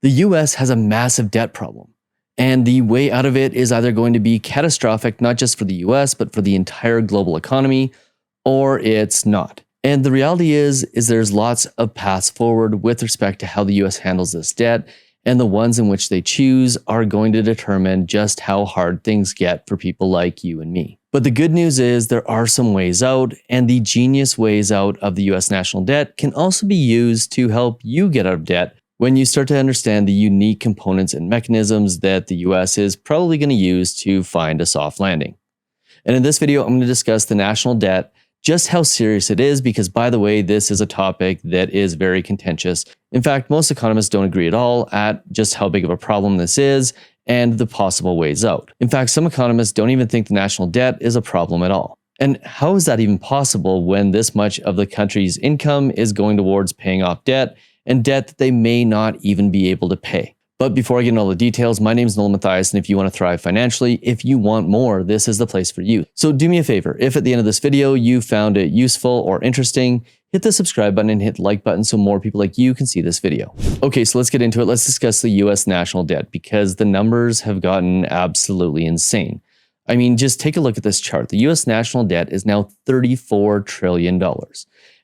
The US has a massive debt problem, and the way out of it is either going to be catastrophic, not just for the US, but for the entire global economy, or it's not. And the reality is there's lots of paths forward with respect to how the US handles this debt, and the ones in which they choose are going to determine just how hard things get for people like you and me. But the good news is there are some ways out, and the genius ways out of the US national debt can also be used to help you get out of debt when you start to understand the unique components and mechanisms that the US is probably going to use to find a soft landing. And in this video, I'm going to discuss the national debt, just how serious it is, because by the way, this is a topic that is very contentious. In fact, most economists don't agree at all at just how big of a problem this is and the possible ways out. In fact, some economists don't even think the national debt is a problem at all. And how is that even possible when this much of the country's income is going towards paying off debt, and debt that they may not even be able to pay? But before I get into all the details, my name is Nolan, Matthias, and if you want to thrive financially, if you want more, this is the place for you. So do me a favor, if at the end of this video you found it useful or interesting, hit the subscribe button and hit the like button so more people like you can see this video. Okay, so let's get into it. Let's discuss the US national debt, because the numbers have gotten absolutely insane. I mean, just take a look at this chart. The US national debt is now $34 trillion.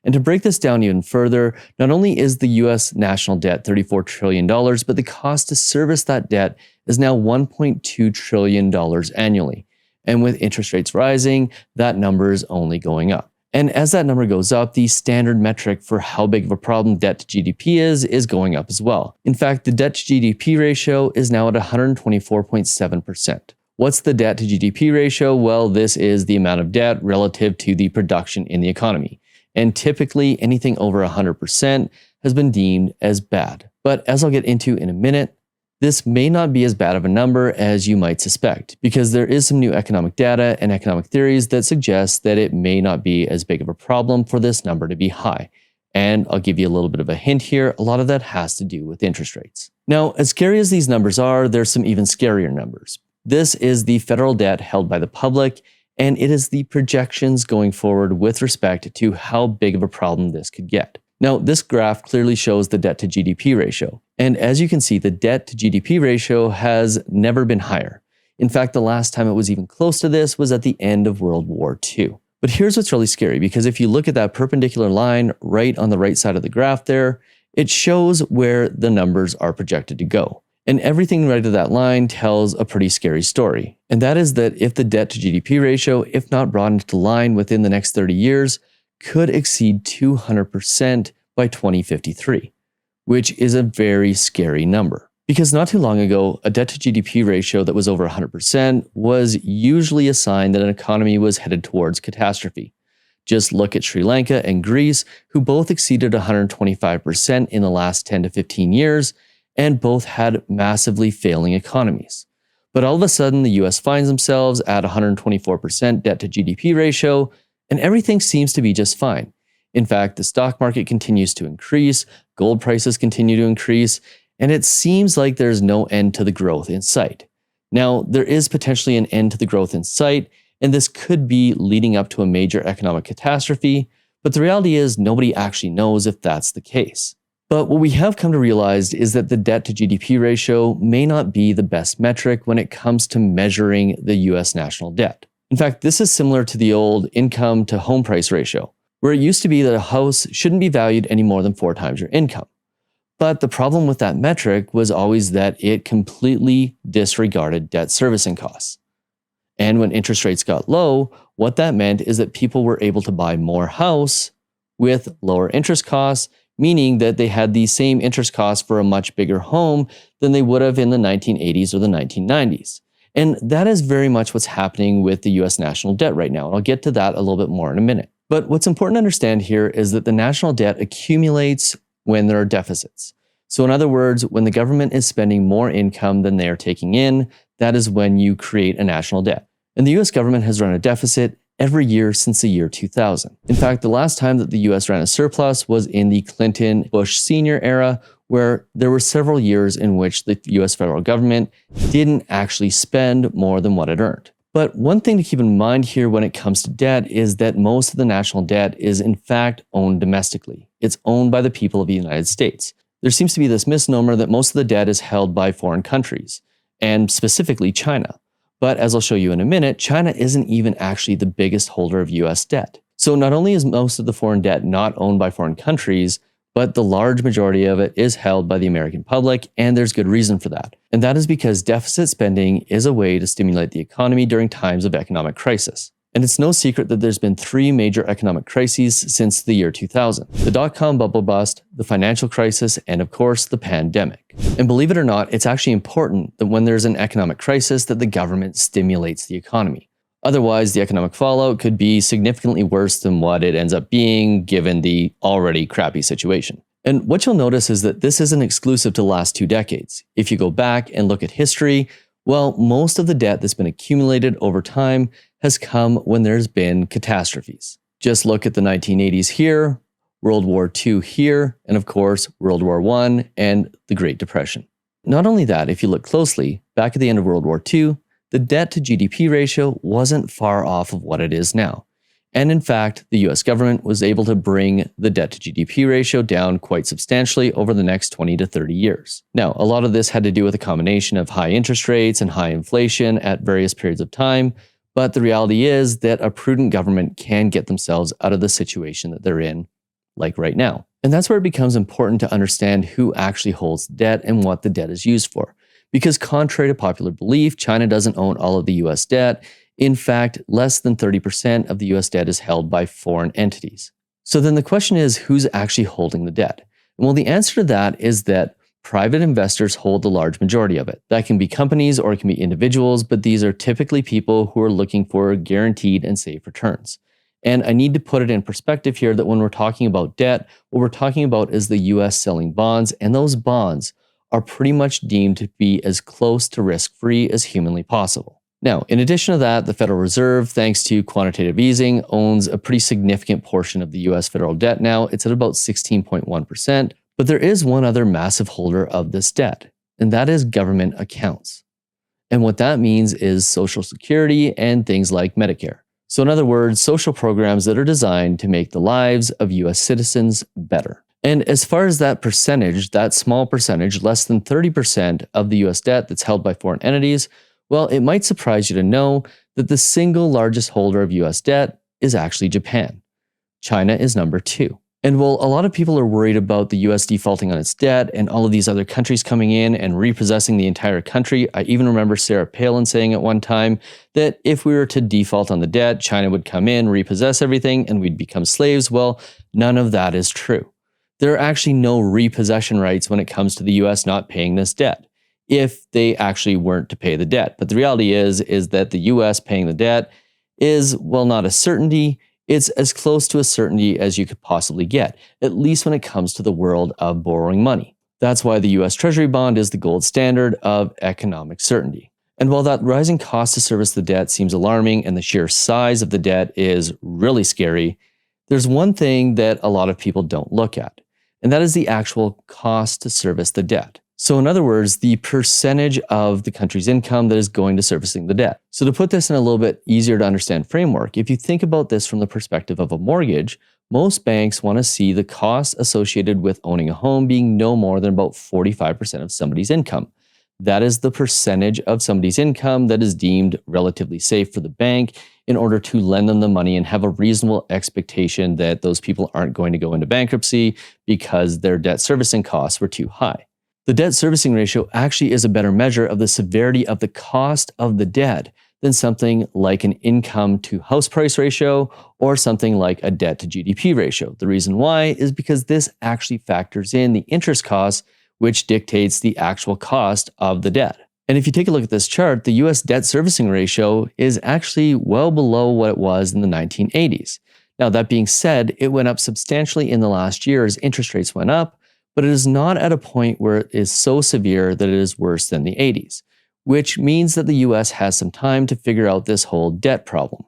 And to break this down even further, not only is the US national debt $34 trillion, but the cost to service that debt is now $1.2 trillion annually. And with interest rates rising, that number is only going up. And as that number goes up, the standard metric for how big of a problem debt to GDP is going up as well. In fact, the debt to GDP ratio is now at 124.7%. What's the debt to GDP ratio? Well, this is the amount of debt relative to the production in the economy. And typically anything over 100% has been deemed as bad. But as I'll get into in a minute, this may not be as bad of a number as you might suspect, because there is some new economic data and economic theories that suggest that it may not be as big of a problem for this number to be high. And I'll give you a little bit of a hint here. A lot of that has to do with interest rates. Now, as scary as these numbers are, there's some even scarier numbers. This is the federal debt held by the public, and it is the projections going forward with respect to how big of a problem this could get. Now, this graph clearly shows the debt to GDP ratio. And as you can see, the debt to GDP ratio has never been higher. In fact, the last time it was even close to this was at the end of World War II. But here's what's really scary, because if you look at that perpendicular line right on the right side of the graph there, it shows where the numbers are projected to go. And everything right to that line tells a pretty scary story. And that is that if the debt to GDP ratio, if not brought into line within the next 30 years, could exceed 200% by 2053, which is a very scary number. Because not too long ago, a debt to GDP ratio that was over 100% was usually a sign that an economy was headed towards catastrophe. Just look at Sri Lanka and Greece, who both exceeded 125% in the last 10 to 15 years, and both had massively failing economies. But all of a sudden, the US finds themselves at 124% debt to GDP ratio, and everything seems to be just fine. In fact, the stock market continues to increase, gold prices continue to increase, and it seems like there's no end to the growth in sight. Now, there is potentially an end to the growth in sight, and this could be leading up to a major economic catastrophe, but the reality is nobody actually knows if that's the case. But what we have come to realize is that the debt to GDP ratio may not be the best metric when it comes to measuring the US national debt. In fact, this is similar to the old income to home price ratio, where it used to be that a house shouldn't be valued any more than 4 times your income. But the problem with that metric was always that it completely disregarded debt servicing costs. And when interest rates got low, what that meant is that people were able to buy more house with lower interest costs, meaning that they had the same interest costs for a much bigger home than they would have in the 1980s or the 1990s. And that is very much what's happening with the US national debt right now. And I'll get to that a little bit more in a minute. But what's important to understand here is that the national debt accumulates when there are deficits. So in other words, when the government is spending more income than they are taking in, that is when you create a national debt. And the US government has run a deficit every year since the year 2000. In fact, the last time that the US ran a surplus was in the Clinton-Bush Sr. era, where there were several years in which the US federal government didn't actually spend more than what it earned. But one thing to keep in mind here when it comes to debt is that most of the national debt is in fact owned domestically. It's owned by the people of the United States. There seems to be this misnomer that most of the debt is held by foreign countries, and specifically China. But as I'll show you in a minute, China isn't even actually the biggest holder of US debt. So not only is most of the foreign debt not owned by foreign countries, but the large majority of it is held by the American public, and there's good reason for that. And that is because deficit spending is a way to stimulate the economy during times of economic crisis. And it's no secret that there's been 3 major economic crises since the year 2000. The dot-com bubble bust, the financial crisis, and of course, the pandemic. And believe it or not, it's actually important that when there's an economic crisis that the government stimulates the economy. Otherwise, the economic fallout could be significantly worse than what it ends up being given the already crappy situation. And what you'll notice is that this isn't exclusive to the last 2 decades. If you go back and look at history, well, most of the debt that's been accumulated over time has come when there's been catastrophes. Just look at the 1980s here, World War II here, and of course, World War I and the Great Depression. Not only that, if you look closely, back at the end of World War II, the debt-to-GDP ratio wasn't far off of what it is now. And in fact, the US government was able to bring the debt-to-GDP ratio down quite substantially over the next 20 to 30 years. Now, a lot of this had to do with a combination of high interest rates and high inflation at various periods of time, but the reality is that a prudent government can get themselves out of the situation that they're in, like right now. And that's where it becomes important to understand who actually holds debt and what the debt is used for. Because contrary to popular belief, China doesn't own all of the US debt. In fact, less than 30% of the US debt is held by foreign entities. So then the question is, who's actually holding the debt? Well, the answer to that is that private investors hold the large majority of it. That can be companies or it can be individuals, but these are typically people who are looking for guaranteed and safe returns. And I need to put it in perspective here that when we're talking about debt, what we're talking about is the US selling bonds, and those bonds are pretty much deemed to be as close to risk-free as humanly possible. Now, in addition to that, the Federal Reserve, thanks to quantitative easing, owns a pretty significant portion of the US federal debt now. It's at about 16.1%, but there is one other massive holder of this debt, and that is government accounts. And what that means is Social Security and things like Medicare. So in other words, social programs that are designed to make the lives of US citizens better. And as far as that percentage, that small percentage, less than 30% of the US debt that's held by foreign entities, well, it might surprise you to know that the single largest holder of US debt is actually Japan. China is number 2. And while a lot of people are worried about the US defaulting on its debt and all of these other countries coming in and repossessing the entire country, I even remember Sarah Palin saying at one time that if we were to default on the debt, China would come in, repossess everything, and we'd become slaves. Well, none of that is true. There are actually no repossession rights when it comes to the US not paying this debt, if they actually weren't to pay the debt. But the reality is that the US paying the debt is, well, not a certainty. It's as close to a certainty as you could possibly get, at least when it comes to the world of borrowing money. That's why the US Treasury bond is the gold standard of economic certainty. And while that rising cost to service the debt seems alarming and the sheer size of the debt is really scary, there's one thing that a lot of people don't look at, and that is the actual cost to service the debt. So in other words, the percentage of the country's income that is going to servicing the debt. So to put this in a little bit easier to understand framework, if you think about this from the perspective of a mortgage, most banks want to see the cost associated with owning a home being no more than about 45% of somebody's income. That is the percentage of somebody's income that is deemed relatively safe for the bank in order to lend them the money and have a reasonable expectation that those people aren't going to go into bankruptcy because their debt servicing costs were too high. The debt servicing ratio actually is a better measure of the severity of the cost of the debt than something like an income to house price ratio or something like a debt to GDP ratio. The reason why is because this actually factors in the interest costs, which dictates the actual cost of the debt. And if you take a look at this chart, the US debt servicing ratio is actually well below what it was in the 1980s. Now, that being said, it went up substantially in the last year as interest rates went up, but it is not at a point where it is so severe that it is worse than the 80s, which means that the US has some time to figure out this whole debt problem,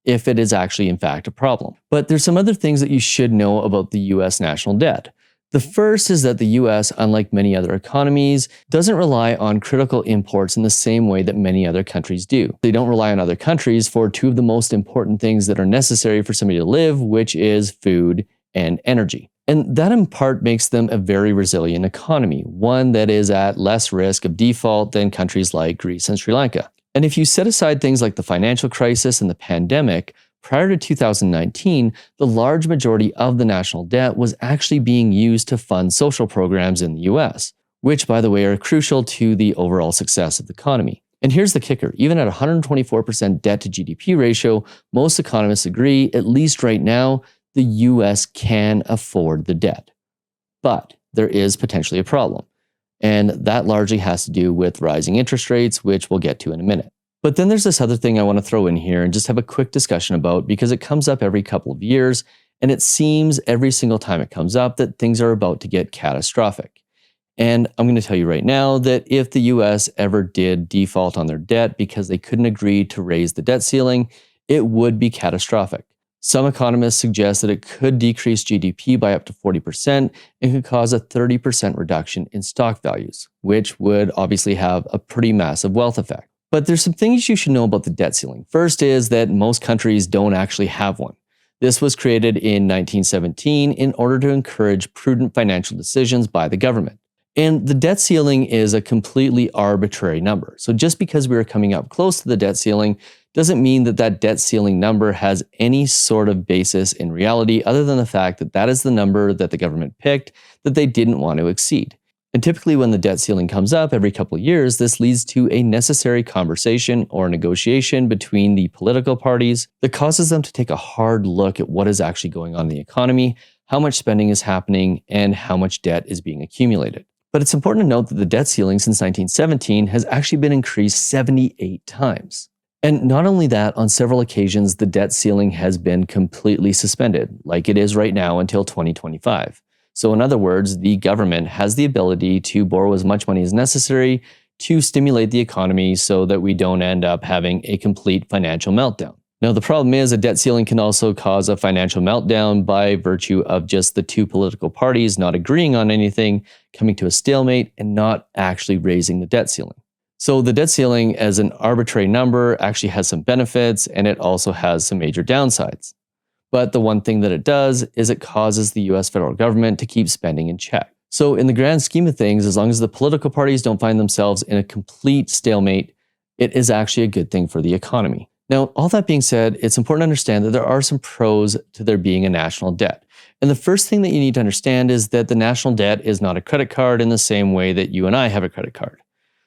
if it is actually in fact a problem. But there's some other things that you should know about the US national debt. The first is that the US, unlike many other economies, doesn't rely on critical imports in the same way that many other countries do. They don't rely on other countries for 2 of the most important things that are necessary for somebody to live, which is food and energy. And that in part makes them a very resilient economy, one that is at less risk of default than countries like Greece and Sri Lanka. And if you set aside things like the financial crisis and the pandemic, prior to 2019, the large majority of the national debt was actually being used to fund social programs in the US, which, by the way, are crucial to the overall success of the economy. And here's the kicker. Even at 124% debt to GDP ratio, most economists agree, at least right now, the US can afford the debt. But there is potentially a problem. And that largely has to do with rising interest rates, which we'll get to in a minute. But then there's this other thing I want to throw in here and just have a quick discussion about, because it comes up every couple of years, and it seems every single time it comes up that things are about to get catastrophic. And I'm going to tell you right now that if the US ever did default on their debt because they couldn't agree to raise the debt ceiling, it would be catastrophic. Some economists suggest that it could decrease GDP by up to 40% and could cause a 30% reduction in stock values, which would obviously have a pretty massive wealth effect. But there's some things you should know about the debt ceiling. First is that most countries don't actually have one. This was created in 1917 in order to encourage prudent financial decisions by the government. And the debt ceiling is a completely arbitrary number. So just because we are coming up close to the debt ceiling doesn't mean that that debt ceiling number has any sort of basis in reality other than the fact that that is the number that the government picked that they didn't want to exceed. And typically when the debt ceiling comes up every couple of years, this leads to a necessary conversation or negotiation between the political parties that causes them to take a hard look at what is actually going on in the economy, how much spending is happening, and how much debt is being accumulated. But it's important to note that the debt ceiling since 1917 has actually been increased 78 times. And not only that, on several occasions, the debt ceiling has been completely suspended, like it is right now until 2025. So in other words, the government has the ability to borrow as much money as necessary to stimulate the economy so that we don't end up having a complete financial meltdown. Now, the problem is a debt ceiling can also cause a financial meltdown by virtue of just the two political parties not agreeing on anything, coming to a stalemate, and not actually raising the debt ceiling. So the debt ceiling as an arbitrary number actually has some benefits, and it also has some major downsides. But the one thing that it does is it causes the US federal government to keep spending in check. So in the grand scheme of things, as long as the political parties don't find themselves in a complete stalemate, it is actually a good thing for the economy. Now, all that being said, it's important to understand that there are some pros to there being a national debt. And the first thing that you need to understand is that the national debt is not a credit card in the same way that you and I have a credit card.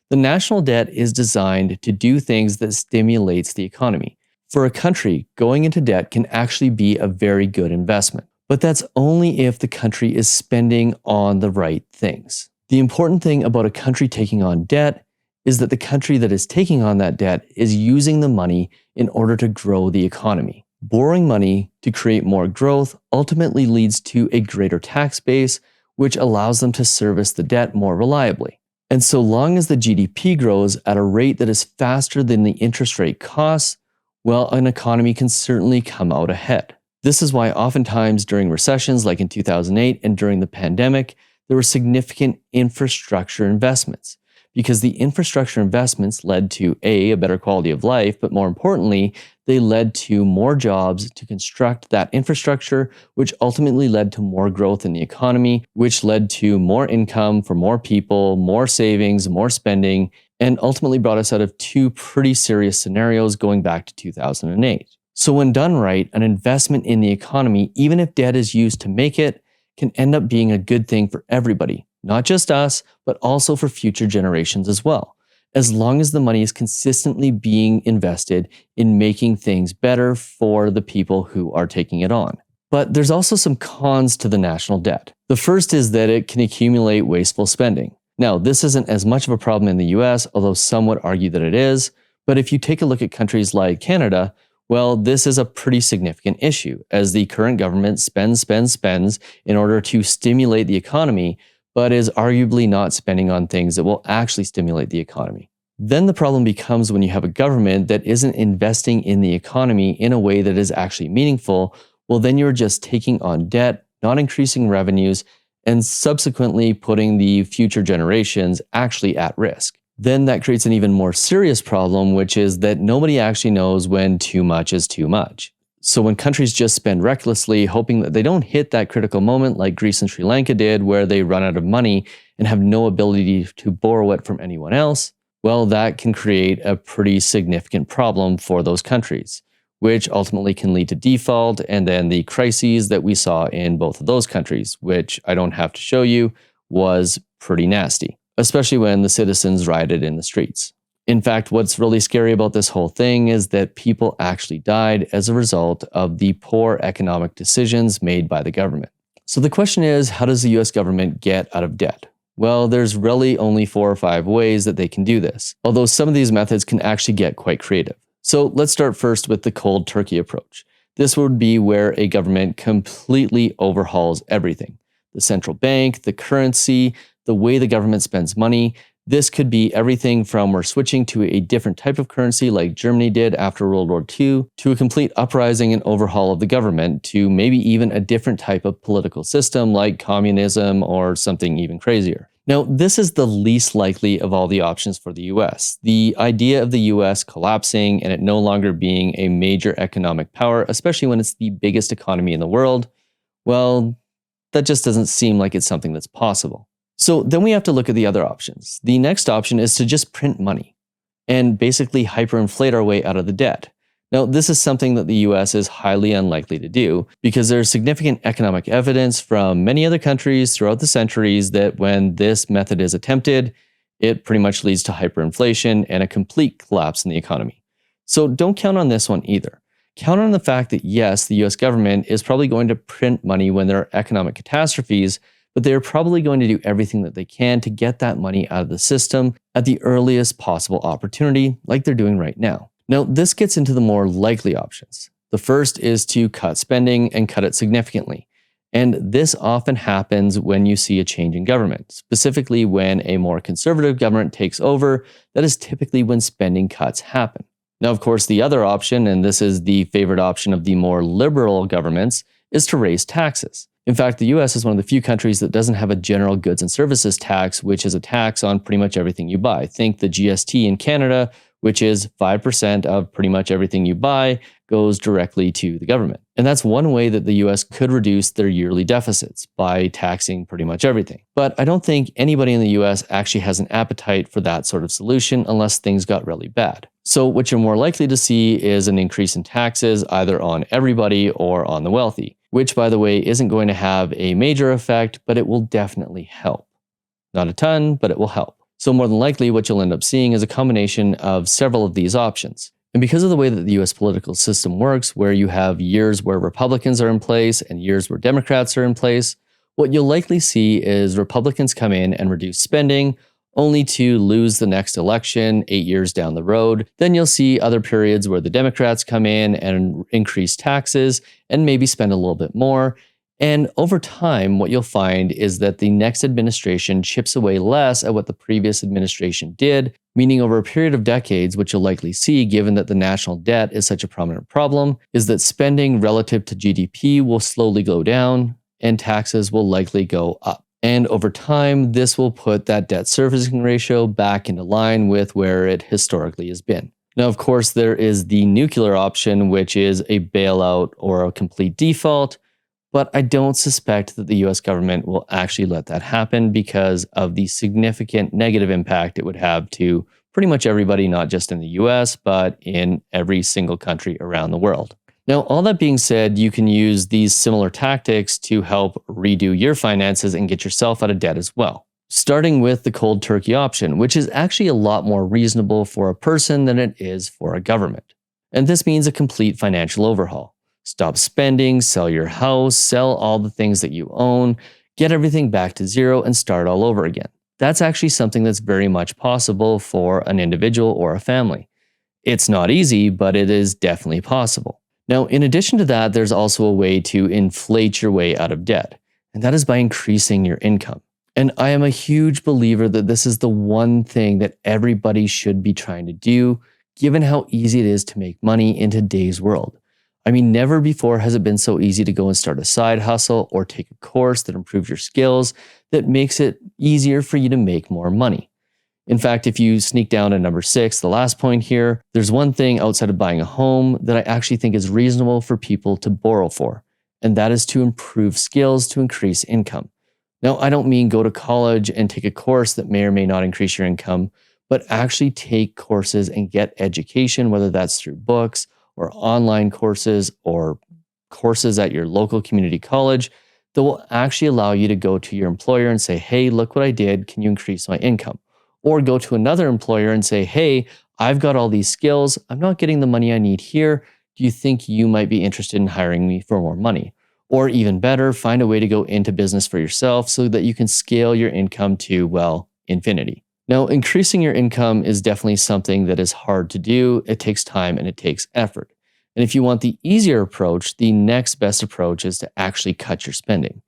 The national debt is designed to do things that stimulates the economy. For a country, going into debt can actually be a very good investment. But that's only if the country is spending on the right things. The important thing about a country taking on debt is that the country that is taking on that debt is using the money in order to grow the economy. Borrowing money to create more growth ultimately leads to a greater tax base, which allows them to service the debt more reliably. And so long as the GDP grows at a rate that is faster than the interest rate costs, well, an economy can certainly come out ahead. This is why oftentimes during recessions like in 2008 and during the pandemic, there were significant infrastructure investments. Because the infrastructure investments led to a better quality of life, but more importantly, they led to more jobs to construct that infrastructure, which ultimately led to more growth in the economy, which led to more income for more people, more savings, more spending, and ultimately brought us out of two pretty serious scenarios going back to 2008. So when done right, an investment in the economy, even if debt is used to make it, can end up being a good thing for everybody. Not just us, but also for future generations as well, as long as the money is consistently being invested in making things better for the people who are taking it on. But there's also some cons to the national debt. The first is that it can accumulate wasteful spending. Now, this isn't as much of a problem in the US, although some would argue that it is, but if you take a look at countries like Canada, well, this is a pretty significant issue, as the current government spends in order to stimulate the economy, but is arguably not spending on things that will actually stimulate the economy. Then the problem becomes when you have a government that isn't investing in the economy in a way that is actually meaningful, well, then you're just taking on debt, not increasing revenues, and subsequently putting the future generations actually at risk. Then that creates an even more serious problem, which is that nobody actually knows when too much is too much. So when countries just spend recklessly, hoping that they don't hit that critical moment like Greece and Sri Lanka did, where they run out of money and have no ability to borrow it from anyone else, well, that can create a pretty significant problem for those countries, which ultimately can lead to default and then the crises that we saw in both of those countries, which I don't have to show you, was pretty nasty, especially when the citizens rioted in the streets. In fact, what's really scary about this whole thing is that people actually died as a result of the poor economic decisions made by the government. So the question is, how does the US government get out of debt? Well, there's really only 4 or 5 ways that they can do this, although some of these methods can actually get quite creative. So let's start first with the cold turkey approach. This would be where a government completely overhauls everything: the central bank, the currency, the way the government spends money. This could be everything from we're switching to a different type of currency like Germany did after World War II, to a complete uprising and overhaul of the government, to maybe even a different type of political system like communism or something even crazier. Now, this is the least likely of all the options for the US. The idea of the US collapsing and it no longer being a major economic power, especially when it's the biggest economy in the world, well, that just doesn't seem like it's something that's possible. So then we have to look at the other options. The next option is to just print money and basically hyperinflate our way out of the debt. Now, this is something that the US is highly unlikely to do because there's significant economic evidence from many other countries throughout the centuries that when this method is attempted, it pretty much leads to hyperinflation and a complete collapse in the economy. So don't count on this one either. Count on the fact that yes, the US government is probably going to print money when there are economic catastrophes, but they're probably going to do everything that they can to get that money out of the system at the earliest possible opportunity, like they're doing right now. Now, this gets into the more likely options. The first is to cut spending and cut it significantly. And this often happens when you see a change in government, specifically when a more conservative government takes over. That is typically when spending cuts happen. Now, of course, the other option, and this is the favorite option of the more liberal governments, is to raise taxes. In fact, the US is one of the few countries that doesn't have a general goods and services tax, which is a tax on pretty much everything you buy. Think the GST in Canada, which is 5% of pretty much everything you buy, goes directly to the government. And that's one way that the US could reduce their yearly deficits, by taxing pretty much everything. But I don't think anybody in the US actually has an appetite for that sort of solution unless things got really bad. So what you're more likely to see is an increase in taxes either on everybody or on the wealthy, which, by the way, isn't going to have a major effect, but it will definitely help. Not a ton, but it will help. So more than likely, what you'll end up seeing is a combination of several of these options. And because of the way that the US political system works, where you have years where Republicans are in place and years where Democrats are in place, what you'll likely see is Republicans come in and reduce spending, only to lose the next election 8 years down the road. Then you'll see other periods where the Democrats come in and increase taxes and maybe spend a little bit more. And over time, what you'll find is that the next administration chips away less at what the previous administration did, meaning over a period of decades, what you'll likely see, given that the national debt is such a prominent problem, is that spending relative to GDP will slowly go down and taxes will likely go up. And over time, this will put that debt servicing ratio back into line with where it historically has been. Now, of course, there is the nuclear option, which is a bailout or a complete default, but I don't suspect that the US government will actually let that happen because of the significant negative impact it would have to pretty much everybody, not just in the US, but in every single country around the world. Now, all that being said, you can use these similar tactics to help redo your finances and get yourself out of debt as well. Starting with the cold turkey option, which is actually a lot more reasonable for a person than it is for a government. And this means a complete financial overhaul. Stop spending, sell your house, sell all the things that you own, get everything back to zero and start all over again. That's actually something that's very much possible for an individual or a family. It's not easy, but it is definitely possible. Now, in addition to that, there's also a way to inflate your way out of debt, and that is by increasing your income. And I am a huge believer that this is the one thing that everybody should be trying to do, given how easy it is to make money in today's world. I mean, never before has it been so easy to go and start a side hustle or take a course that improves your skills, that makes it easier for you to make more money. In fact, if you sneak down to number 6, the last point here, there's one thing outside of buying a home that I actually think is reasonable for people to borrow for, and that is to improve skills to increase income. Now, I don't mean go to college and take a course that may or may not increase your income, but actually take courses and get education, whether that's through books or online courses or courses at your local community college that will actually allow you to go to your employer and say, hey, look what I did. Can you increase my income? Or go to another employer and say, hey, I've got all these skills. I'm not getting the money I need here. Do you think you might be interested in hiring me for more money? Or even better, find a way to go into business for yourself so that you can scale your income to, well, infinity. Now, increasing your income is definitely something that is hard to do. It takes time and it takes effort. And if you want the easier approach, the next best approach is to actually cut your spending.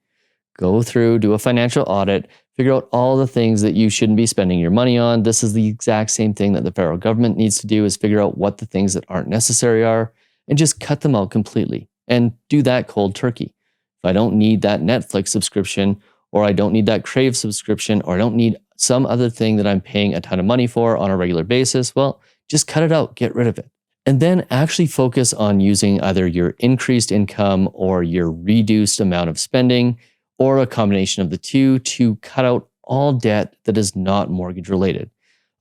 Go through, do a financial audit, figure out all the things that you shouldn't be spending your money on. This is the exact same thing that the federal government needs to do, is figure out what the things that aren't necessary are and just cut them out completely. And do that cold turkey. If I don't need that Netflix subscription, or I don't need that Crave subscription, or I don't need some other thing that I'm paying a ton of money for on a regular basis, well, just cut it out, get rid of it. And then actually focus on using either your increased income or your reduced amount of spending, or a combination of the two, to cut out all debt that is not mortgage related.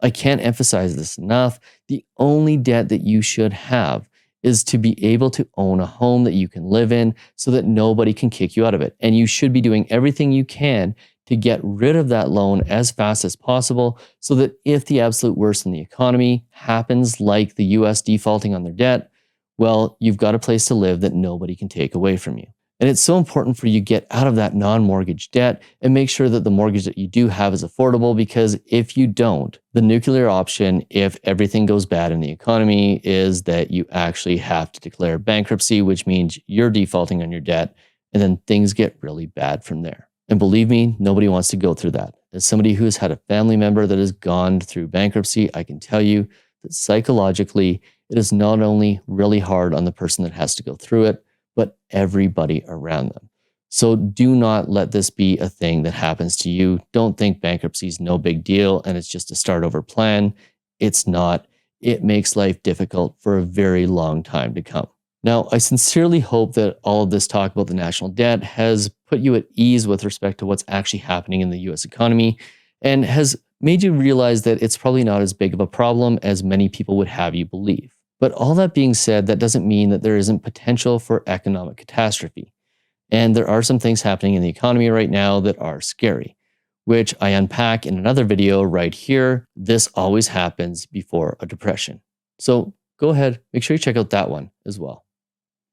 I can't emphasize this enough. The only debt that you should have is to be able to own a home that you can live in so that nobody can kick you out of it. And you should be doing everything you can to get rid of that loan as fast as possible so that if the absolute worst in the economy happens, like the US defaulting on their debt, well, you've got a place to live that nobody can take away from you. And it's so important for you to get out of that non-mortgage debt and make sure that the mortgage that you do have is affordable, because if you don't, the nuclear option, if everything goes bad in the economy, is that you actually have to declare bankruptcy, which means you're defaulting on your debt, and then things get really bad from there. And believe me, nobody wants to go through that. As somebody who's had a family member that has gone through bankruptcy, I can tell you that psychologically, it is not only really hard on the person that has to go through it, but everybody around them. So do not let this be a thing that happens to you. Don't think bankruptcy is no big deal and it's just a start over plan. It's not. It makes life difficult for a very long time to come. Now, I sincerely hope that all of this talk about the national debt has put you at ease with respect to what's actually happening in the US economy and has made you realize that it's probably not as big of a problem as many people would have you believe. But all that being said, that doesn't mean that there isn't potential for economic catastrophe. And there are some things happening in the economy right now that are scary, which I unpack in another video right here. This always happens before a depression. So go ahead, make sure you check out that one as well.